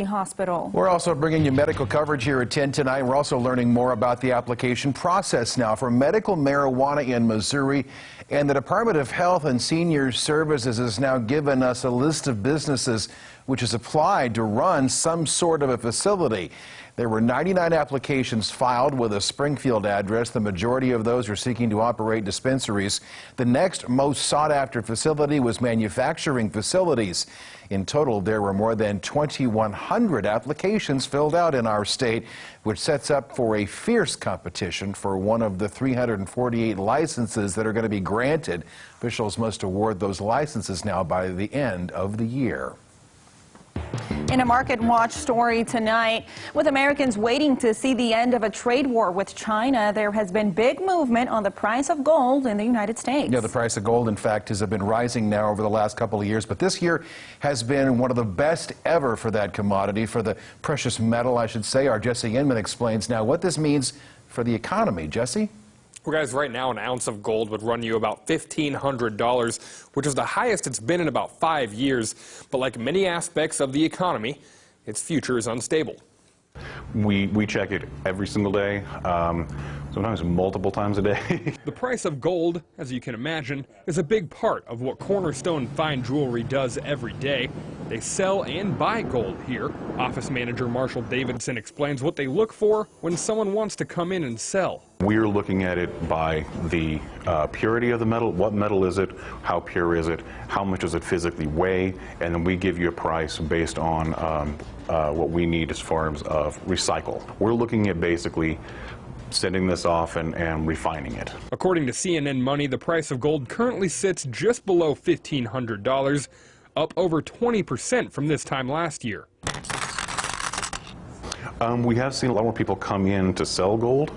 Hospital. We're also bringing you medical coverage here at 10 tonight. We're also learning more about the application process now for medical marijuana in Missouri. And the Department of Health and Senior Services has now given us a list of businesses which has applied to run some sort of a facility. There were 99 applications filed with a Springfield address. The majority of those are seeking to operate dispensaries. The next most sought-after facility was manufacturing facilities. In total, there were more than 2,100 applications filled out in our state, which sets up for a fierce competition for one of the 348 licenses that are going to be granted. Officials must award those licenses now by the end of the year. In a Market Watch story tonight, with Americans waiting to see the end of a trade war with China, there has been big movement on the price of gold in the United States. Yeah, the price of gold, in fact, has been rising now over the last couple of years, but this year has been one of the best ever for that commodity, for the precious metal, I should say. Our Jesse Inman explains now what this means for the economy. Jesse? Well, guys, right now an ounce of gold would run you about $1,500, which is the highest it's been in about 5 years. But like many aspects of the economy, its future is unstable. We check it every single day, sometimes multiple times a day. The price of gold, as you can imagine, is a big part of what Cornerstone Fine Jewelry does every day. They sell and buy gold here. Office manager Marshall Davidson explains what they look for when someone wants to come in and sell. We're looking at it by the purity of the metal. What metal is it? How pure is it? How much does it physically weigh? And then we give you a price based on what we need as far as recycle. We're looking at basically sending this off and refining it. According to CNN Money, the price of gold currently sits just below $1,500, up over 20% from this time last year. We have seen a lot more people come in to sell gold.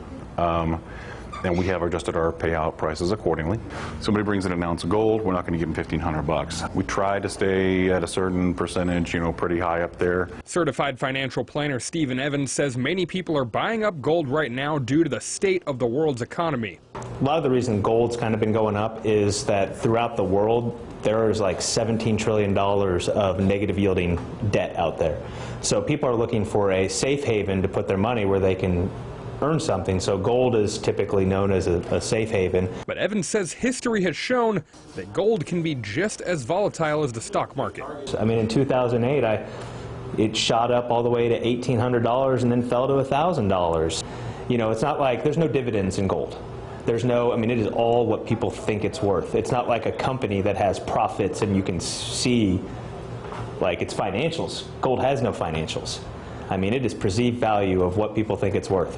And we have adjusted our payout prices accordingly. Somebody brings in an ounce of gold, we're not going to give them $1,500. We try to stay at a certain percentage, pretty high up there. Certified financial planner Stephen Evans says many people are buying up gold right now due to the state of the world's economy. A lot of the reason gold's kind of been going up is that throughout the world, there is like $17 trillion of negative yielding debt out there. So people are looking for a safe haven to put their money where they can earn something, so gold is typically known as a safe haven. But Evans says history has shown that gold can be just as volatile as the stock market. I mean, in 2008, it shot up all the way to $1,800 and then fell to $1,000. It's not like there's no dividends in gold. There's no, it is all what people think it's worth. It's not like a company that has profits and you can see like its financials. Gold has no financials. It is perceived value of what people think it's worth.